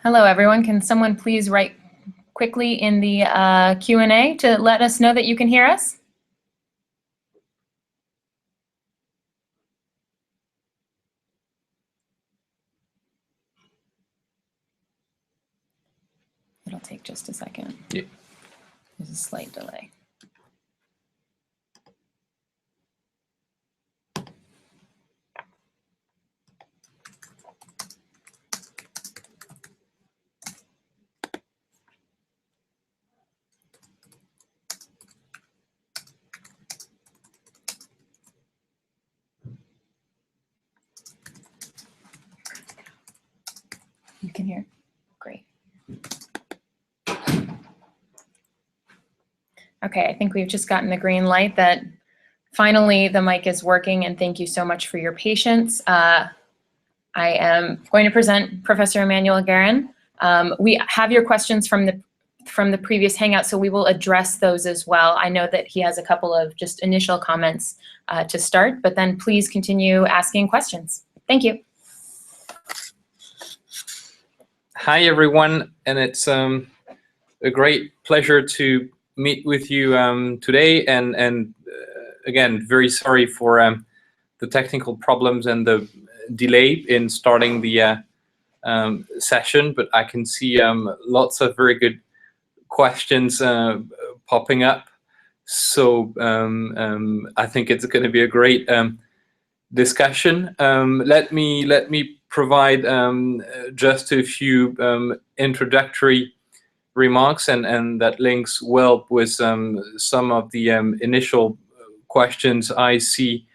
Hello, everyone. Can someone please write quickly in the Q&A to let us know that you can hear us? It'll take just a second. Yeah. There's a slight delay. You can hear? Great. Okay, I think we've just gotten the green light that finally the mic is working, and thank you so much for your patience. I am going to present Professor Emmanuel Guerin. We have your questions from the previous Hangout, so we will address those as well. I know that he has a couple of just initial comments to start, but then please continue asking questions. Thank you. Hi, everyone, and it's a great pleasure to meet with you today. And again, very sorry for the technical problems and the delay in starting the session, but I can see lots of very good questions popping up. So I think it's going to be a great discussion. Let me provide just a few introductory remarks, and that links well with some of the initial questions I see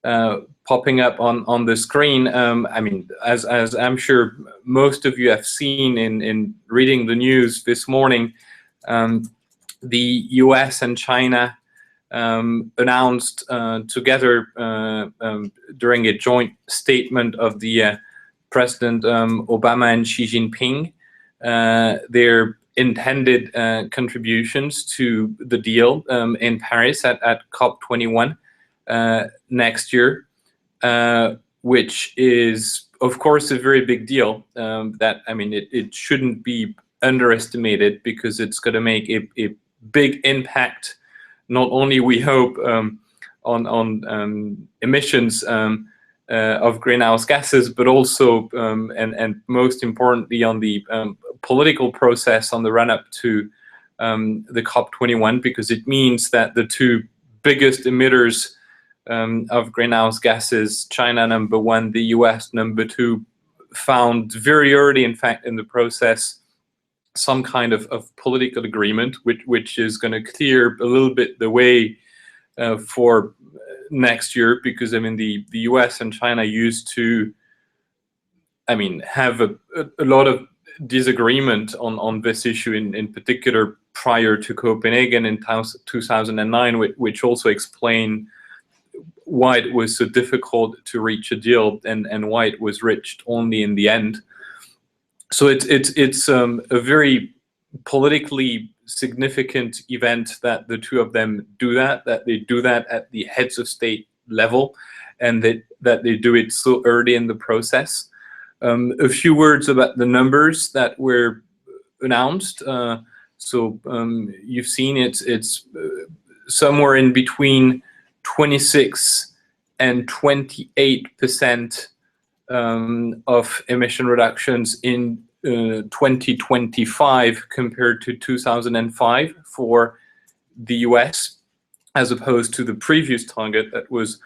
popping up on the screen. I mean, as I'm sure most of you have seen in reading the news this morning, the US and China announced together during a joint statement of the President Obama and Xi Jinping their intended contributions to the deal in Paris at COP21 next year, which is, of course, a very big deal. That, I mean, it shouldn't be underestimated, because it's going to make a big impact, not only, we hope, on emissions of greenhouse gases, but also, and most importantly, on the political process on the run-up to the COP21, because it means that the two biggest emitters of greenhouse gases, China #1, the US #2, found very early, in fact, in the process, some kind of political agreement, which is going to clear a little bit the way for next year, because, I mean, the US and China used to, I mean, have a lot of disagreement on this issue, in particular prior to Copenhagen in 2009, which also explained why it was so difficult to reach a deal, and why it was reached only in the end. So it's a very politically significant event that the two of them do that they do that at the heads of state level, and that they do it so early in the process. A few words about the numbers that were announced. So you've seen it's somewhere in between 26 and 28% of emission reductions in 2025 compared to 2005 for the US, as opposed to the previous target that was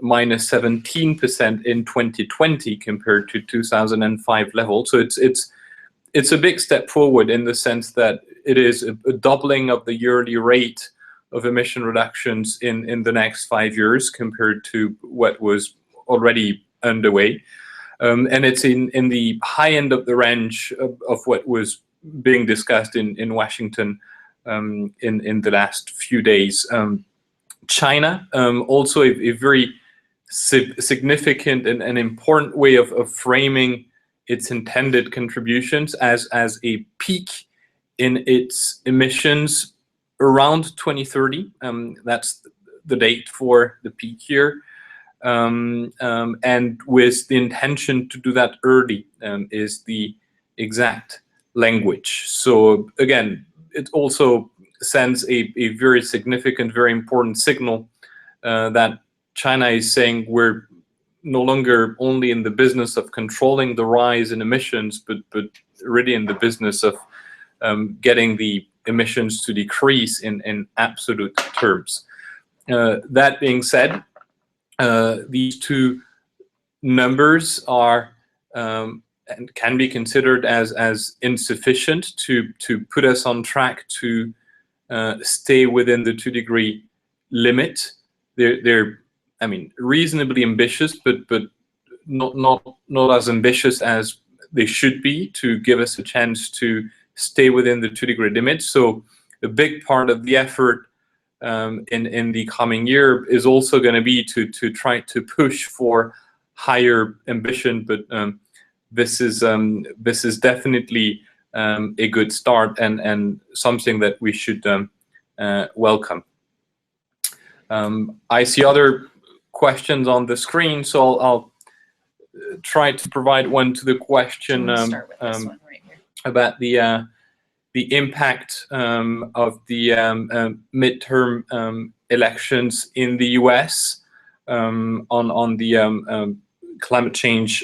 minus 17% in 2020 compared to 2005 level. So it's a big step forward, in the sense that it is a doubling of the yearly rate of emission reductions in the next 5 years compared to what was already underway. And it's in the high end of the range of what was being discussed in Washington in the last few days. China, also a very significant and important way of framing its intended contributions as a peak in its emissions around 2030. That's the date for the peak year. And with the intention to do that early, is the exact language. So again, it also sends a very significant, very important signal that China is saying we're no longer only in the business of controlling the rise in emissions, but really in the business of getting the emissions to decrease in absolute terms. That being said, these two numbers are and can be considered as insufficient to put us on track to stay within the 2-degree limit. They're I mean, reasonably ambitious, but not as ambitious as they should be to give us a chance to stay within the 2-degree limit. So a big part of the effort in the coming year is also going to be to try to push for higher ambition, but this is definitely a good start and something that we should welcome. I see other questions on the screen, so I'll try to provide one to the question Start with this one right here. about the impact of the midterm elections in the US on the climate change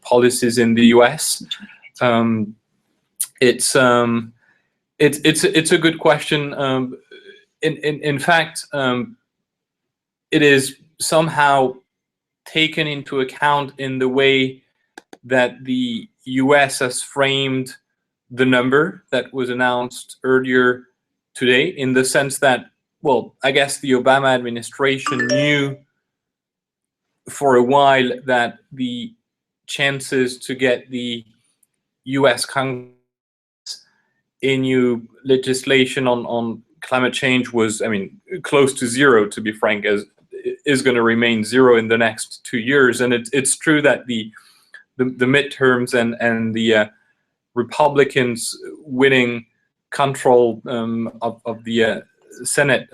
policies in the US. It's a good question. In fact, it is somehow taken into account in the way that the US has framed the number that was announced earlier today, in the sense that, well, I guess the Obama administration knew for a while that the chances to get the US Congress a new legislation on climate change was, I mean, close to zero, to be frank, as is going to remain zero in the next 2 years. And it's true that the midterms and the Republicans winning control of the Senate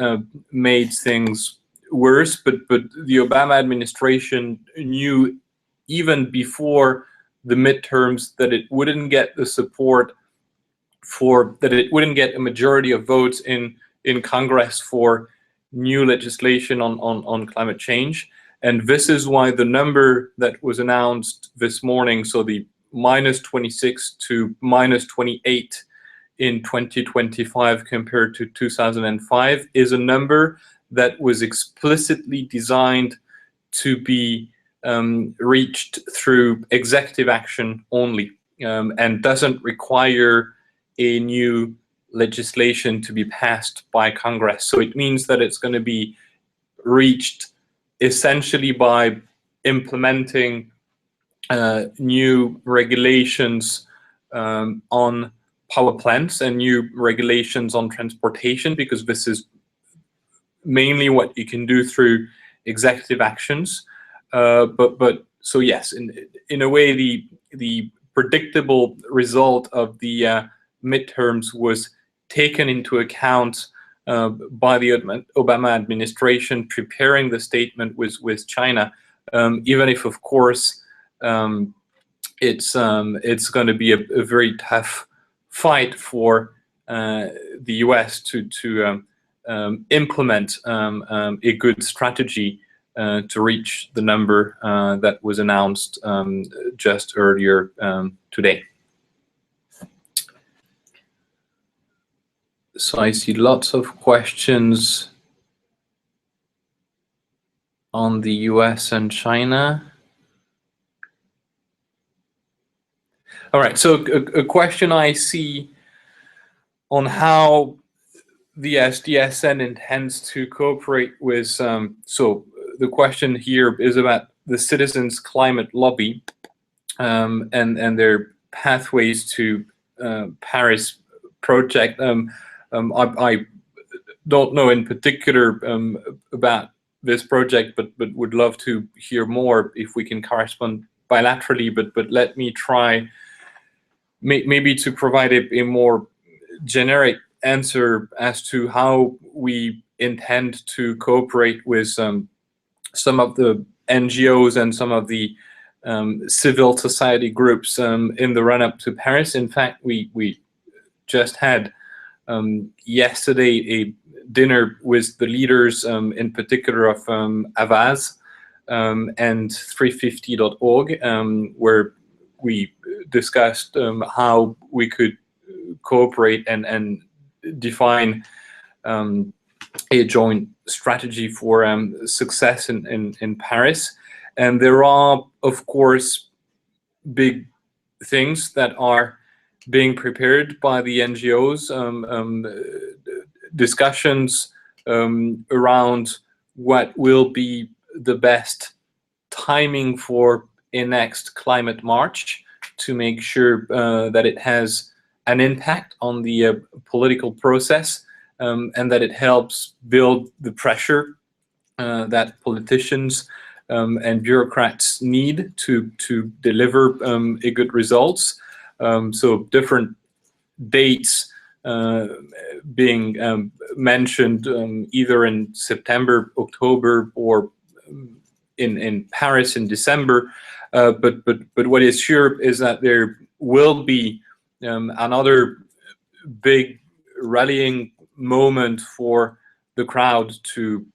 made things worse, but the Obama administration knew even before the midterms that it wouldn't get the support that it wouldn't get a majority of votes in Congress for new legislation on climate change. And this is why the number that was announced this morning, so the -26 to -28 in 2025 compared to 2005, is a number that was explicitly designed to be reached through executive action only, and doesn't require a new legislation to be passed by Congress. So it means that it's going to be reached essentially by implementing new regulations on power plants and new regulations on transportation, because this is mainly what you can do through executive actions. But so yes, in a way, the predictable result of the midterms was taken into account by the Obama administration preparing the statement with China, even if, of course, it's going to be a very tough fight for the US to implement a good strategy to reach the number that was announced just earlier today. So I see lots of questions on the US and China. All right, so a question I see on how the CCSN intends to cooperate with, so the question here is about the Citizens Climate Lobby and their pathways to Paris project. I don't know in particular about this project, but would love to hear more if we can correspond bilaterally. But let me try maybe to provide a more generic answer as to how we intend to cooperate with some of the NGOs and some of the civil society groups in the run-up to Paris. In fact, we just had yesterday a dinner with the leaders, in particular of Avaz and 350.org, where we discussed how we could cooperate and define a joint strategy for success in Paris. And there are, of course, big things that are being prepared by the NGOs, discussions around what will be the best timing for a next climate march to make sure that it has an impact on the political process, and that it helps build the pressure that politicians and bureaucrats need to deliver a good results. So different dates being mentioned, either in September, October, or in Paris in December. But what is sure is that there will be another big rallying moment for the crowd to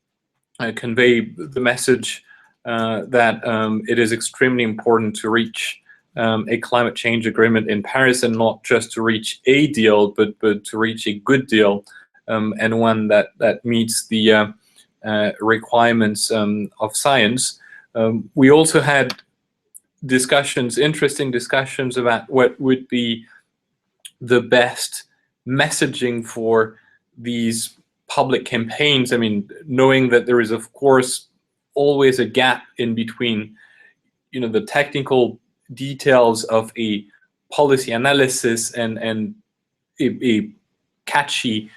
convey the message that it is extremely important to reach a climate change agreement in Paris, and not just to reach a deal, but to reach a good deal, and one that meets the requirements of science. We also had discussions, interesting discussions, about what would be the best messaging for these public campaigns. I mean, knowing that there is, of course, always a gap in between, the technical details of a policy analysis and a catchy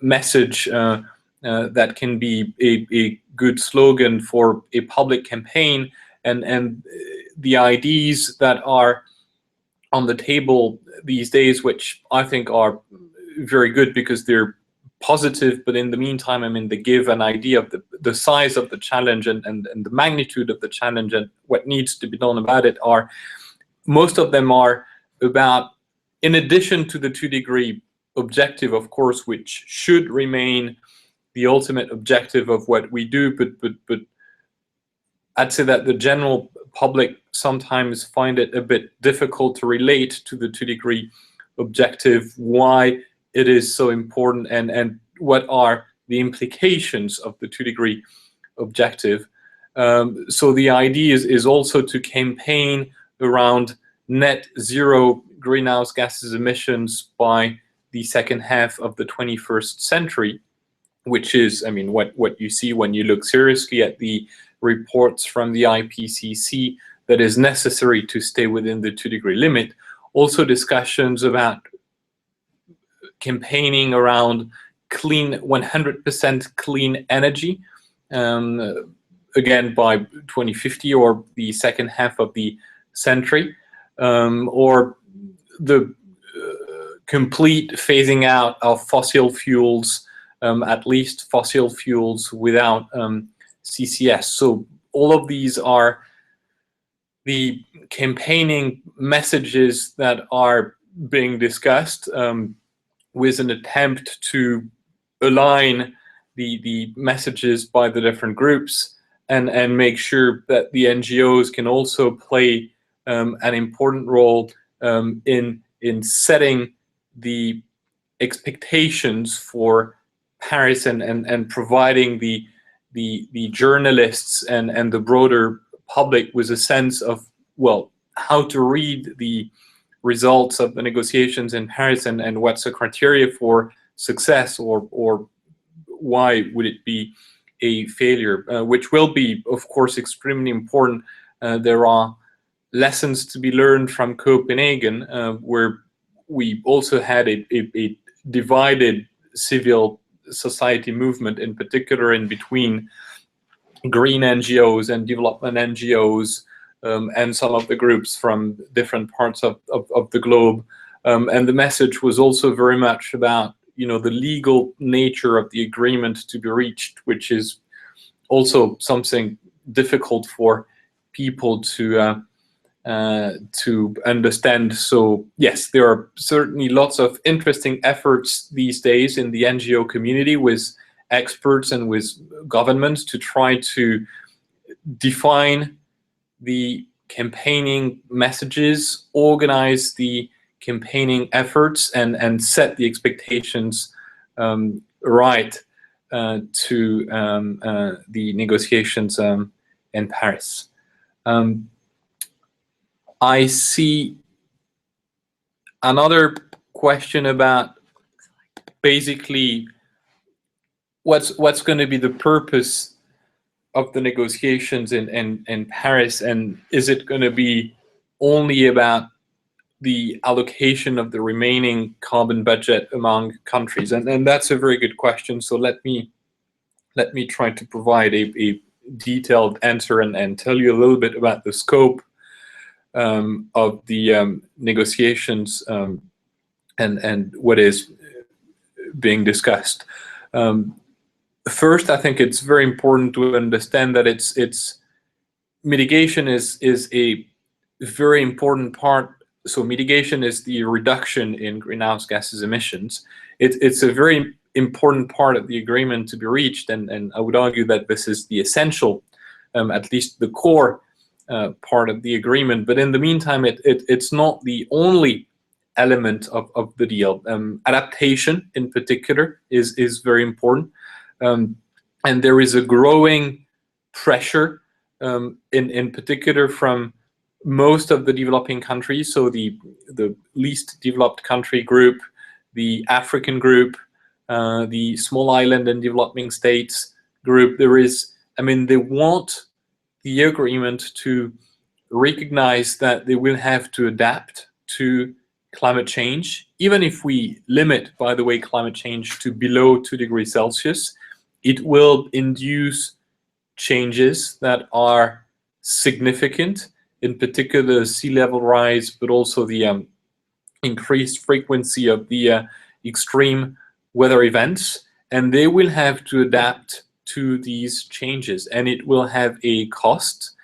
message that can be a good slogan for a public campaign, and the ideas that are on the table these days, which I think are very good because they're positive, but in the meantime, I mean, they give an idea of the size of the challenge and the magnitude of the challenge and what needs to be done about it. Most of them are about, in addition to the 2-degree objective, of course, which should remain the ultimate objective of what we do, but I'd say that the general public sometimes find it a bit difficult to relate to the 2-degree objective, why it is so important, and what are the implications of the 2-degree objective. So the idea is also to campaign around net zero greenhouse gases emissions by the second half of the 21st century, which is, I mean, what you see when you look seriously at the reports from the IPCC, that is necessary to stay within the 2-degree limit. Also discussions about campaigning around clean, 100% clean energy, again by 2050 or the second half of the century, or the complete phasing out of fossil fuels, at least fossil fuels without CCS. So all of these are the campaigning messages that are being discussed, with an attempt to align the messages by the different groups and make sure that the NGOs can also play an important role in setting the expectations for Paris and providing the journalists and the broader public with a sense of, well, how to read the results of the negotiations in Paris and what's the criteria for success, or why would it be a failure, which will be, of course, extremely important. There are lessons to be learned from Copenhagen, where we also had a divided civil society movement, in particular in between green NGOs and development NGOs, and some of the groups from different parts of the globe. And the message was also very much about, the legal nature of the agreement to be reached, which is also something difficult for people to understand. So yes, there are certainly lots of interesting efforts these days in the NGO community with experts and with governments to try to define the campaigning messages, organize the campaigning efforts, and set the expectations right to the negotiations in Paris. I see another question about basically what's going to be the purpose of the negotiations in Paris, and is it going to be only about the allocation of the remaining carbon budget among countries? And that's a very good question. So let me try to provide a detailed answer and tell you a little bit about the scope of the negotiations and what is being discussed. First, I think it's very important to understand that it's mitigation is a very important part. So mitigation is the reduction in greenhouse gases emissions. It's a very important part of the agreement to be reached, and I would argue that this is the essential, at least the core part of the agreement. But in the meantime, it's not the only element of the deal. Adaptation, in particular, is very important, and there is a growing pressure, in particular from most of the developing countries. So the least developed country group, the African group, the small island and developing states group. They want the agreement to recognize that they will have to adapt to climate change. Even if we limit, by the way, climate change to below 2 degrees Celsius, it will induce changes that are significant, in particular sea level rise, but also the increased frequency of the extreme weather events, and they will have to adapt to these changes, and it will have a cost,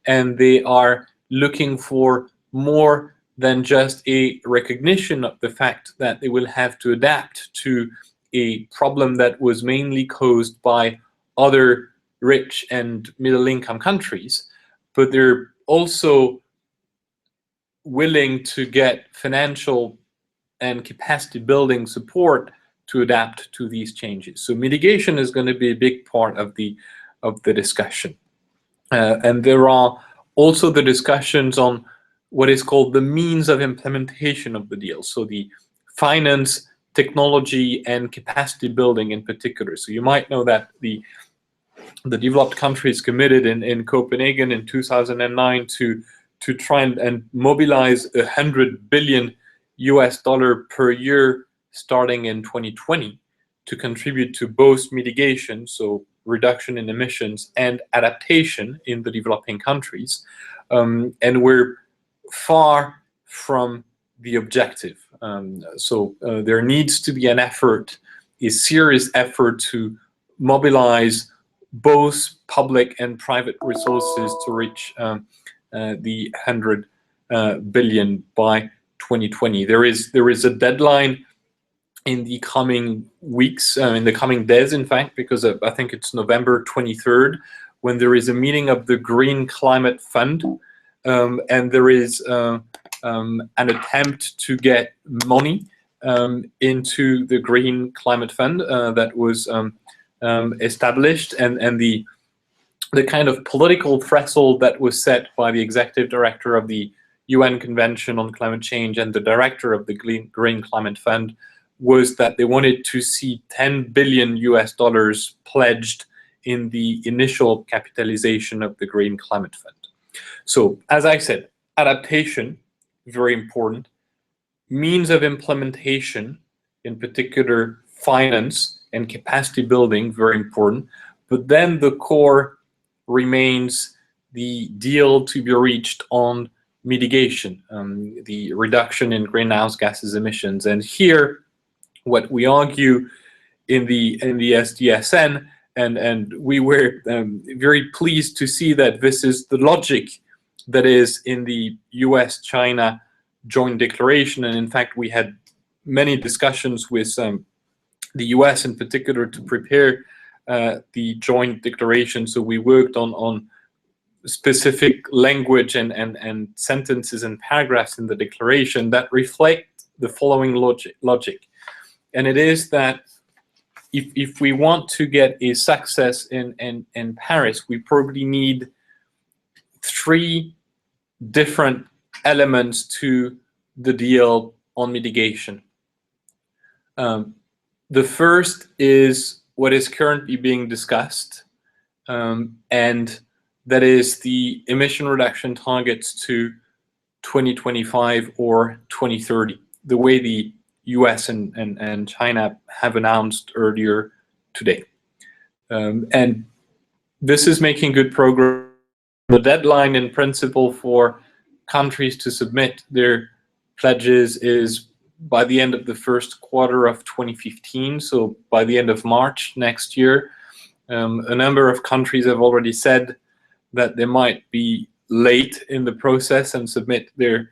and they are looking for more than just a recognition of the fact that they will have to adapt to a problem that was mainly caused by other rich and middle-income countries, but they're also willing to get financial and capacity building support to adapt to these changes. So mitigation is going to be a big part of the discussion. And there are also the discussions on what is called the means of implementation of the deal. So the finance, technology, and capacity building in particular. So you might know that the developed countries committed in Copenhagen in 2009 to try and mobilize $100 billion per year starting in 2020 to contribute to both mitigation, so reduction in emissions, and adaptation in the developing countries. And we're far from the objective. So there needs to be an effort, a serious effort to mobilize both public and private resources to reach the 100 billion by 2020. There is a deadline in the coming weeks, in the coming days, in fact, because I think it's November 23rd, when there is a meeting of the Green Climate Fund, and there is an attempt to get money into the Green Climate Fund that was established, and the kind of political threshold that was set by the executive director of the UN Convention on Climate Change and the director of the Green Climate Fund was that they wanted to see $10 billion pledged in the initial capitalization of the Green Climate Fund. So, as I said, adaptation, very important. Means of implementation, in particular finance and capacity building, very important. But then the core remains the deal to be reached on mitigation, the reduction in greenhouse gases emissions. And here, what we argue in the CCSN and we were very pleased to see that this is the logic that is in the US-China joint declaration. And in fact, we had many discussions with the US in particular to prepare the joint declaration. So we worked on specific language and sentences and paragraphs in the declaration that reflect the following logic. And it is that if we want to get a success in Paris, we probably need 3 different elements to the deal on mitigation. The first is what is currently being discussed, and that is the emission reduction targets to 2025 or 2030, the way the US and China have announced earlier today. And this is making good progress. The deadline in principle for countries to submit their pledges is by the end of the first quarter of 2015, so by the end of March next year. A number of countries have already said that they might be late in the process and submit their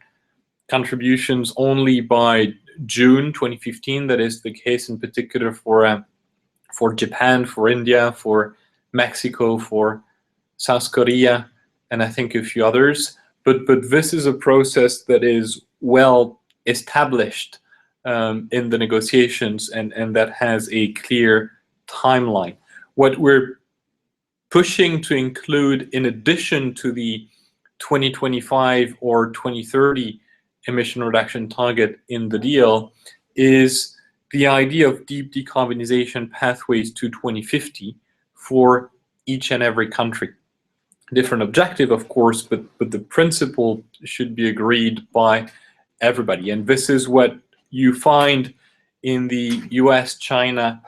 contributions only by June 2015. That is the case in particular for Japan, for India, for Mexico, for South Korea, and I think a few others. But this is a process that is well established in the negotiations, and that has a clear timeline. What we're pushing to include, in addition to the 2025 or 2030 emission reduction target in the deal, is the idea of deep decarbonization pathways to 2050 for each and every country. Different objective, of course, but the principle should be agreed by everybody. And this is what you find in the US-China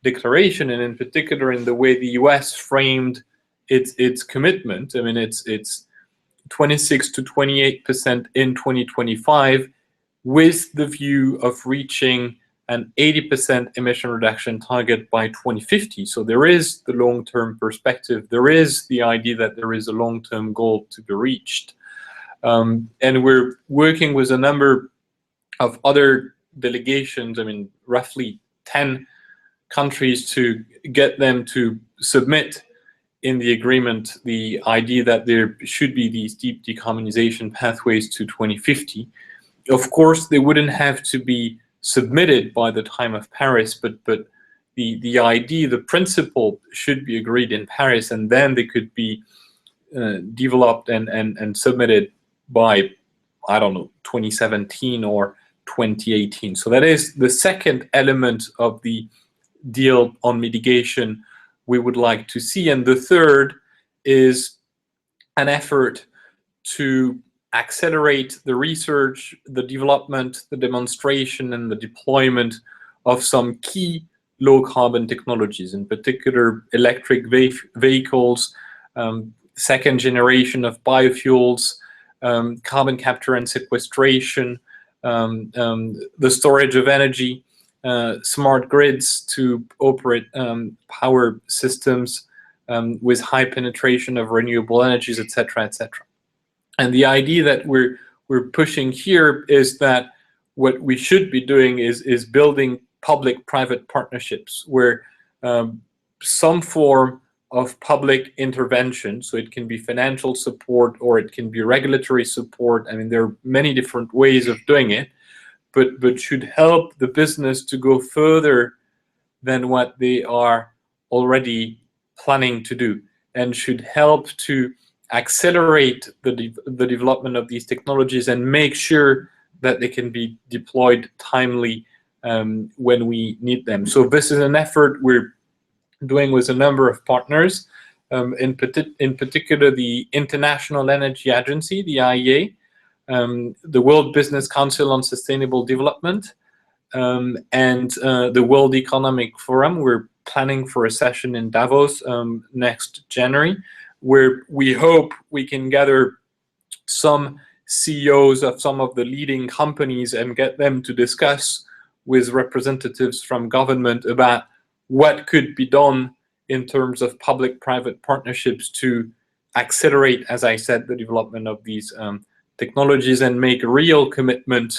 declaration, and in particular in the way the US framed its commitment. I mean, it's 26 to 28% in 2025, with the view of reaching an 80% emission reduction target by 2050. So there is the long-term perspective. There is the idea that there is a long-term goal to be reached. And we're working with a number of other delegations, I mean, roughly 10 countries, to get them to submit in the agreement the idea that there should be these deep decarbonization pathways to 2050. Of course, they wouldn't have to be submitted by the time of Paris, but the idea, the principle should be agreed in Paris, and then they could be developed and submitted by, I don't know, 2017 or 2018. So that is the second element of the deal on mitigation we would like to see. And the third is an effort to accelerate the research, the development, the demonstration, and the deployment of some key low-carbon technologies, in particular electric vehicles, second generation of biofuels, carbon capture and sequestration, the storage of energy, smart grids to operate power systems with high penetration of renewable energies, etc., etc. And the idea that we're pushing here is that what we should be doing is building public-private partnerships where some form of public intervention, so it can be financial support or it can be regulatory support. I mean, there are many different ways of doing it, but should help the business to go further than what they are already planning to do, and should help to accelerate the development of these technologies and make sure that they can be deployed timely when we need them. So this is an effort we're doing with a number of partners, in particular the International Energy Agency, the IEA, the World Business Council on Sustainable Development, and the World Economic Forum. We're planning for a session in Davos next January, where we hope we can gather some CEOs of some of the leading companies and get them to discuss with representatives from government about what could be done in terms of public-private partnerships to accelerate, as I said, the development of these technologies and make a real commitment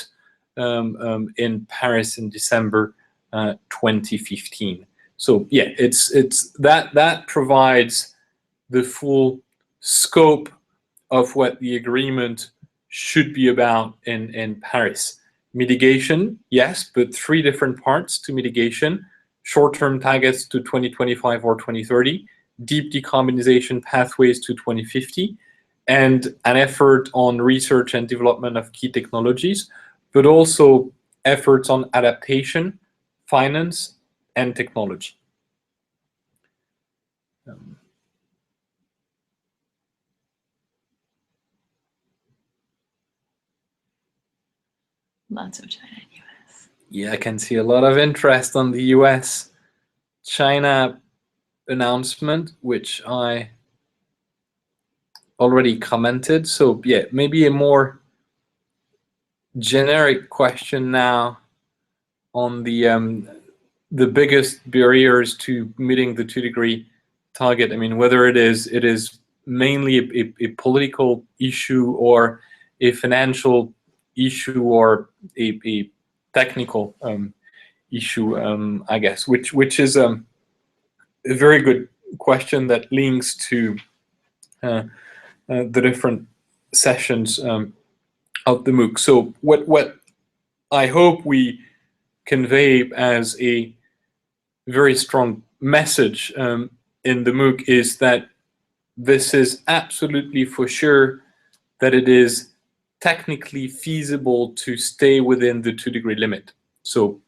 in Paris in December 2015. So yeah, it's that provides the full scope of what the agreement should be about in Paris. Mitigation, yes, but 3 different parts to mitigation: short-term targets to 2025 or 2030, deep decarbonization pathways to 2050, and an effort on research and development of key technologies, but also efforts on adaptation, finance, and technology. Lots of China and US. Yeah, I can see a lot of interest on the US-China announcement, which I already commented. So yeah, maybe a more generic question now on the biggest barriers to meeting the 2-degree target. I mean, whether it is mainly a political issue or a financial issue or a technical issue, I guess, which is a very good question that links to the different sessions of the MOOC. So what I hope we convey as a very strong message in the MOOC is that this is absolutely for sure that it is technically feasible to stay within the 2-degree limit. So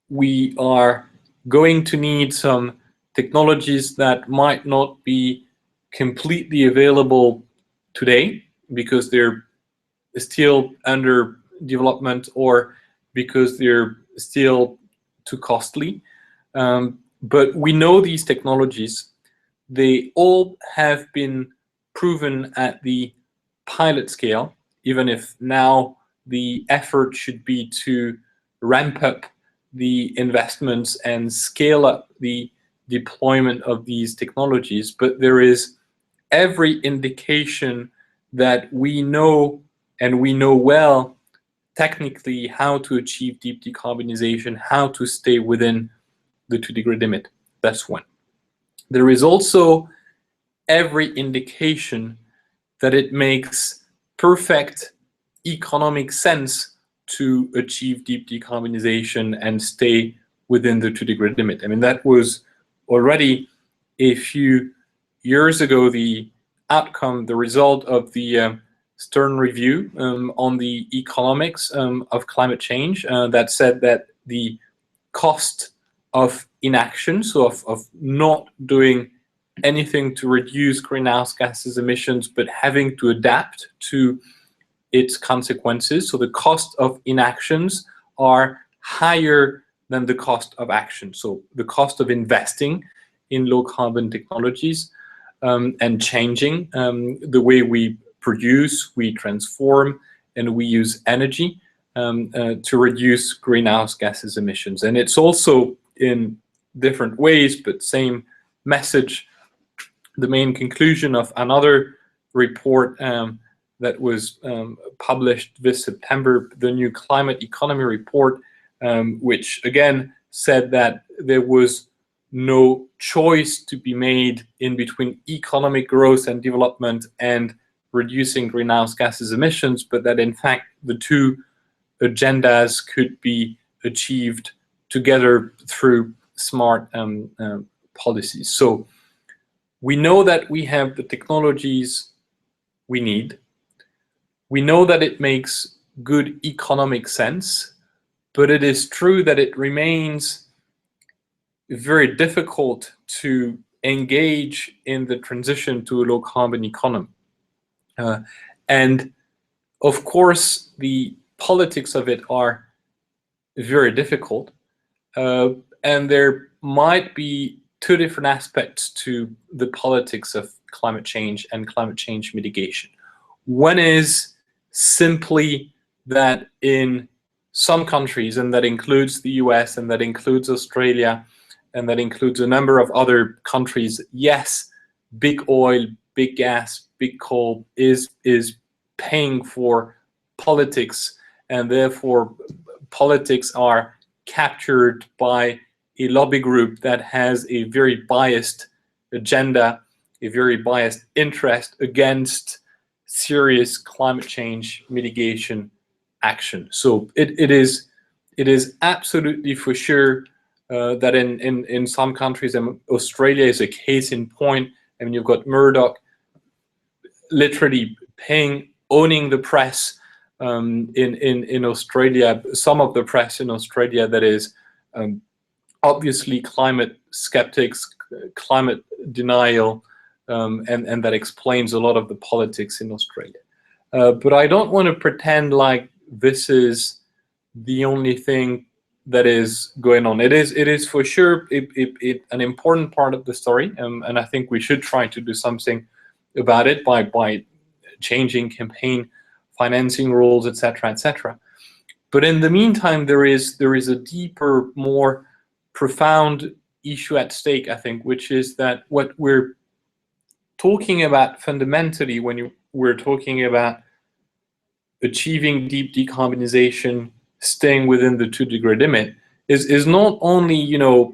we are going to need some technologies that might not be completely available today because they're still under development or because they're still too costly. But we know these technologies. They all have been proven at the pilot scale, even if now the effort should be to ramp up the investments and scale up the deployment of these technologies. But there is every indication that we know, and we know well technically, how to achieve deep decarbonization, how to stay within the 2-degree limit. That's one. There is also every indication that it makes perfect economic sense to achieve deep decarbonization and stay within the 2-degree limit. I mean, that was already a few years ago the outcome, the result of the Stern review on the economics of climate change that said that the cost of inaction, so of not doing anything to reduce greenhouse gases emissions, but having to adapt to its consequences. So the cost of inactions are higher than the cost of action. So the cost of investing in low carbon technologies and changing the way we produce, we transform, and we use energy to reduce greenhouse gases emissions. And it's also in different ways, but same message, the main conclusion of another report that was published this September, the new climate economy report, which again said that there was no choice to be made in between economic growth and development and reducing greenhouse gases emissions, but that in fact the two agendas could be achieved together through smart policies. So we know that we have the technologies we need. We know that it makes good economic sense, but it is true that it remains very difficult to engage in the transition to a low carbon economy. And of course, the politics of it are very difficult. And there might be two different aspects to the politics of climate change and climate change mitigation. One is simply that in some countries, and that includes the US and that includes Australia, and that includes a number of other countries. Yes, big oil, big gas, big coal is paying for politics, and therefore politics are captured by a lobby group that has a very biased agenda, a very biased interest against serious climate change mitigation action. So it is absolutely for sure that in some countries, and Australia is a case in point. I mean, you've got Murdoch literally owning the press in Australia, some of the press in Australia that is obviously climate skeptics, climate denial, and that explains a lot of the politics in Australia. But I don't want to pretend like this is the only thing that is going on. It is for sure an important part of the story, and I think we should try to do something about it by changing campaign financing rules, etc., etc. But in the meantime, there is a deeper, more profound issue at stake, I think, which is that what we're talking about fundamentally when we're talking about achieving deep decarbonization, staying within the 2-degree limit, is not only, you know,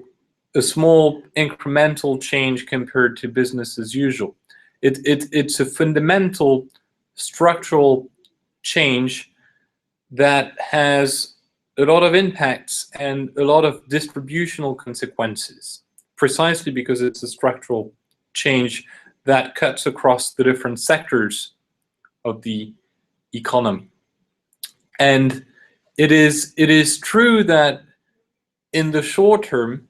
a small incremental change compared to business as usual. It's a fundamental structural change that has a lot of impacts and a lot of distributional consequences, precisely because it's a structural change that cuts across the different sectors of the economy. And it is true that in the short term,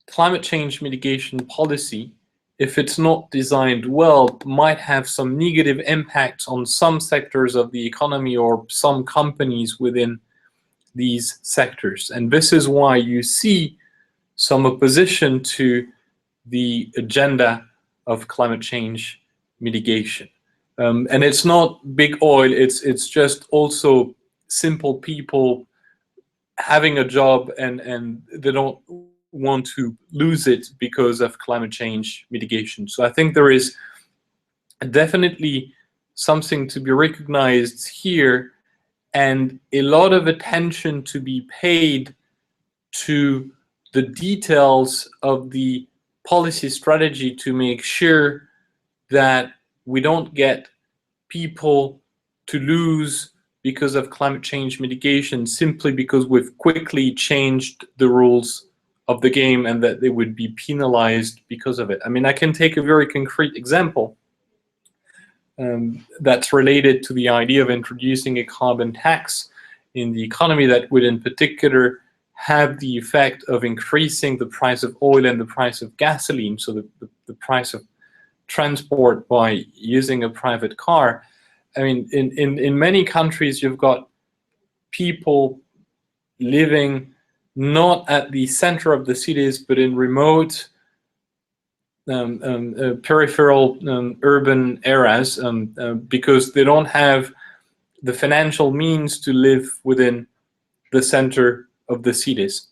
climate change mitigation policy, if it's not designed well, might have some negative impacts on some sectors of the economy or some companies within these sectors. And this is why you see some opposition to the agenda of climate change mitigation. And it's not big oil, it's just also simple people having a job and they don't want to lose it because of climate change mitigation. So I think there is definitely something to be recognized here, and a lot of attention to be paid to the details of the policy strategy to make sure that we don't get people to lose because of climate change mitigation simply because we've quickly changed the rules of the game and that they would be penalized because of it. I mean, I can take a very concrete example that's related to the idea of introducing a carbon tax in the economy that would in particular have the effect of increasing the price of oil and the price of gasoline, so the price of transport by using a private car. I mean, in many countries, you've got people living not at the center of the cities, but in remote peripheral urban areas because they don't have the financial means to live within the center of the cities.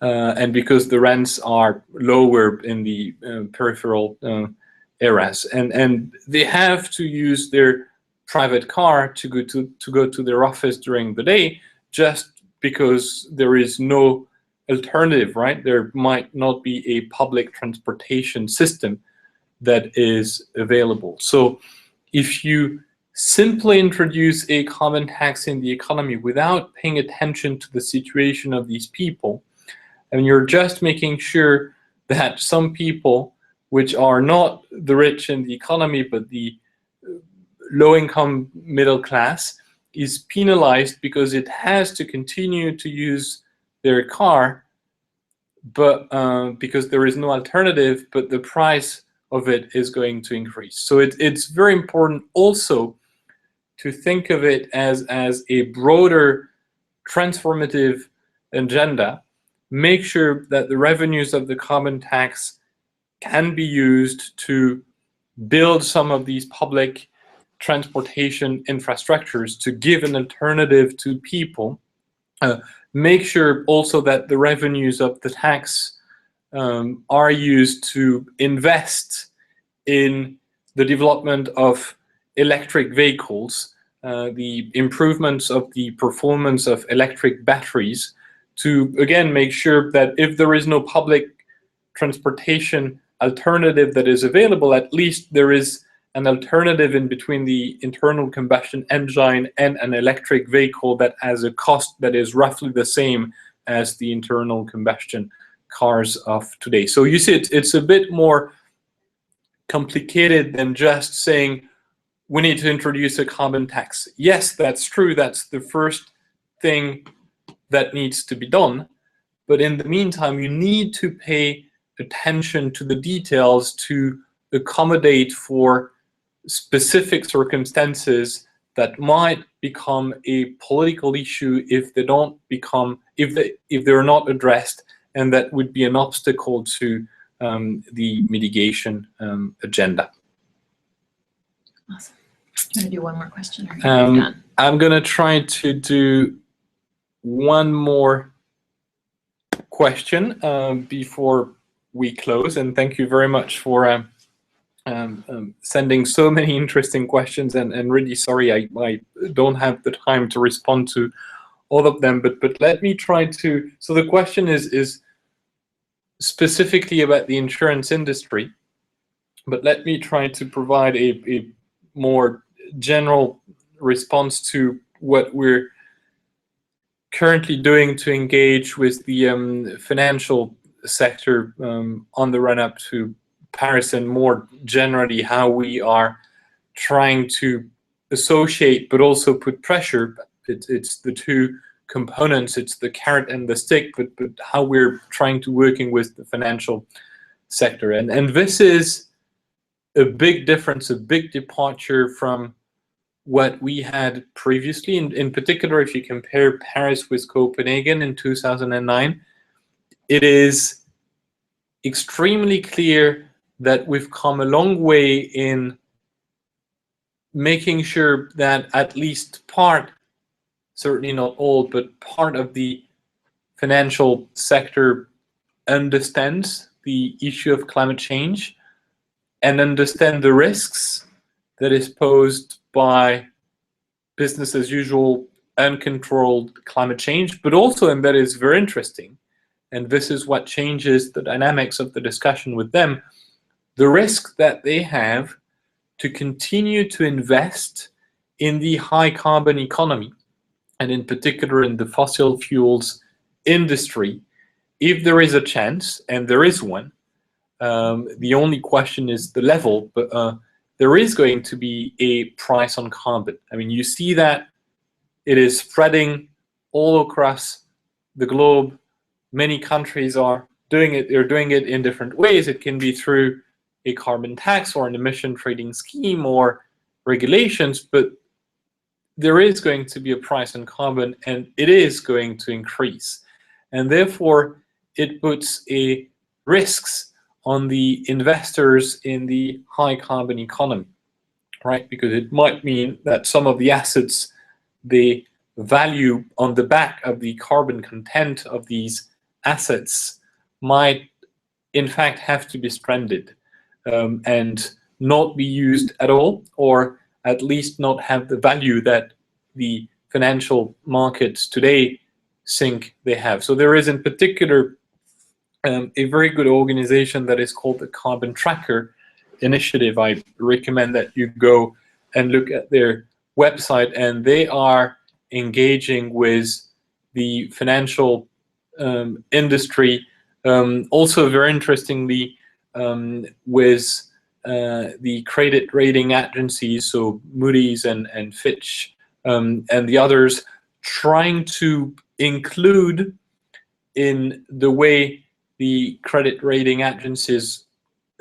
And because the rents are lower in the peripheral areas, and they have to use their private car to go to their office during the day, just because there is no alternative, right? There might not be a public transportation system that is available. So if you simply introduce a carbon tax in the economy without paying attention to the situation of these people, and you're just making sure that some people, which are not the rich in the economy, but the low-income middle class, is penalized because it has to continue to use their car, but because there is no alternative, but the price of it is going to increase. So it's very important also to think of it as a broader transformative agenda. Make sure that the revenues of the carbon tax can be used to build some of these public transportation infrastructures to give an alternative to people. Make sure also that the revenues of the tax are used to invest in the development of electric vehicles, the improvements of the performance of electric batteries, to again make sure that if there is no public transportation alternative that is available, at least there is an alternative in between the internal combustion engine and an electric vehicle that has a cost that is roughly the same as the internal combustion cars of today. So you see, it's a bit more complicated than just saying we need to introduce a carbon tax. Yes, that's true. That's the first thing that needs to be done. But in the meantime, you need to pay attention to the details to accommodate for specific circumstances that might become a political issue if they don't become, if they're not addressed, and that would be an obstacle to the mitigation agenda. Awesome. I'm going to do one more question. Or done? I'm going to try to do one more question before we close, and thank you very much for sending so many interesting questions, and really sorry I don't have the time to respond to all of them, but let me try to. So the question is specifically about the insurance industry, but let me try to provide a more general response to what we're currently doing to engage with the financial sector on the run-up to Paris, and more generally how we are trying to associate but also put pressure. It's the two components, it's the carrot and the stick, but how we're trying to working with the financial sector. And this is a big difference, a big departure from what we had previously. In particular, if you compare Paris with Copenhagen in 2009, it is extremely clear that we've come a long way in making sure that at least part, certainly not all, but part of the financial sector understands the issue of climate change and understand the risks that is posed by business as usual, uncontrolled climate change, but also, and that is very interesting, and this is what changes the dynamics of the discussion with them, the risk that they have to continue to invest in the high carbon economy, and in particular in the fossil fuels industry, if there is a chance, and there is one. The only question is the level, but there is going to be a price on carbon. I mean, you see that it is spreading all across the globe. Many countries are doing it. They're doing it in different ways. It can be through a carbon tax or an emission trading scheme or regulations, but there is going to be a price on carbon, and it is going to increase. And therefore, it puts a risks on the investors in the high carbon economy, right? Because it might mean that some of the assets they value on the back of the carbon content of these assets might in fact have to be stranded and not be used at all, or at least not have the value that the financial markets today think they have. So there is in particular a very good organization that is called the Carbon Tracker Initiative. I recommend that you go and look at their website, and they are engaging with the financial industry, also very interestingly with the credit rating agencies, so Moody's and Fitch and the others, trying to include in the way the credit rating agencies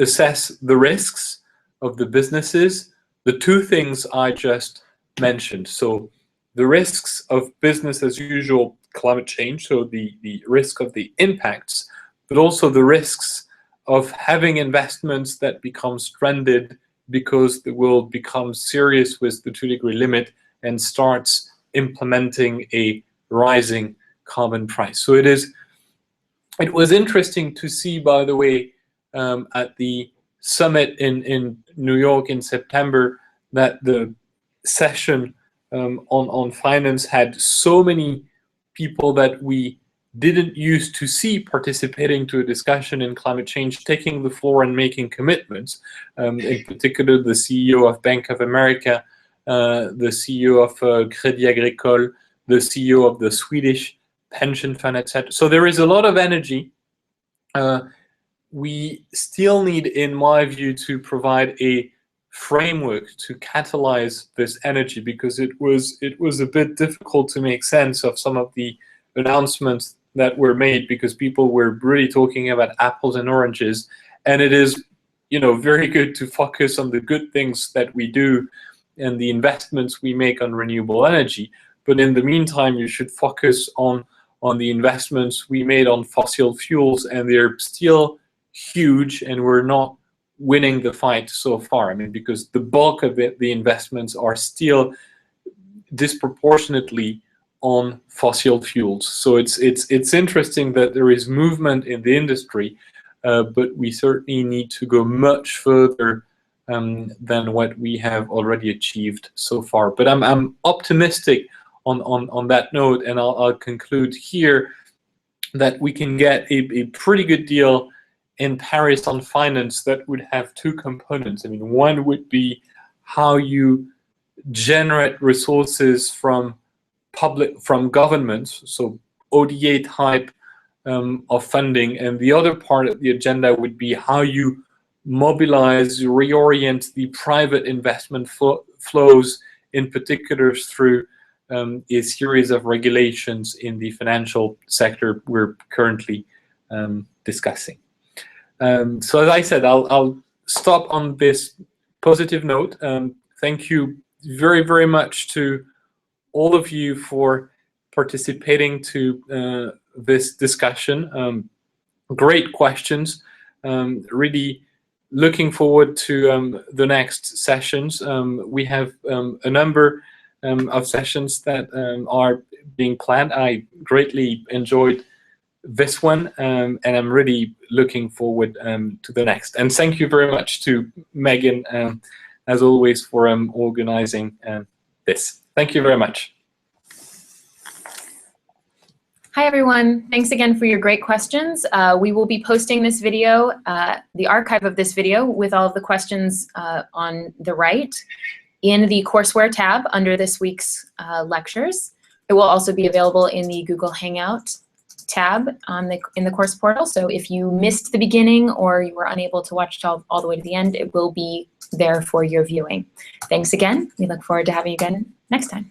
assess the risks of the businesses, the two things I just mentioned. So the risks of business as usual climate change, so the risk of the impacts, but also the risks of having investments that become stranded because the world becomes serious with the 2-degree limit and starts implementing a rising carbon price. So it is It was interesting to see, by the way, at the summit in New York in September, that the session on finance had so many people that we didn't used to see participating to a discussion in climate change, taking the floor and making commitments. In particular, the CEO of Bank of America, the CEO of Crédit Agricole, the CEO of the Swedish pension fund, etc. So there is a lot of energy. We still need, in my view, to provide a framework to catalyze this energy, because it was a bit difficult to make sense of some of the announcements that were made, because people were really talking about apples and oranges. And it is, you know, very good to focus on the good things that we do and the investments we make on renewable energy. But in the meantime, you should focus on the investments we made on fossil fuels, and they're still huge, and we're not winning the fight so far. I mean, because the bulk of the investments are still disproportionately on fossil fuels. So it's interesting that there is movement in the industry, but we certainly need to go much further than what we have already achieved so far. But I'm optimistic on that note, and I'll conclude here that we can get a pretty good deal in Paris on finance that would have two components. I mean, one would be how you generate resources from governments, so ODA type of funding, and the other part of the agenda would be how you mobilize, reorient the private investment flows, in particular through a series of regulations in the financial sector we're currently discussing. So as I said, I'll stop on this positive note. Thank you very, very much to all of you for participating to this discussion. Great questions. Really looking forward to the next sessions. We have a number of sessions that are being planned. I greatly enjoyed this one, and I'm really looking forward to the next. And thank you very much to Megan, as always, for organizing this. Thank you very much. Hi, everyone. Thanks again for your great questions. We will be posting this video, the archive of this video, with all of the questions on the right in the courseware tab under this week's lectures. It will also be available in the Google Hangout tab in the course portal. So if you missed the beginning or you were unable to watch all the way to the end, it will be there for your viewing. Thanks again. We look forward to having you again next time.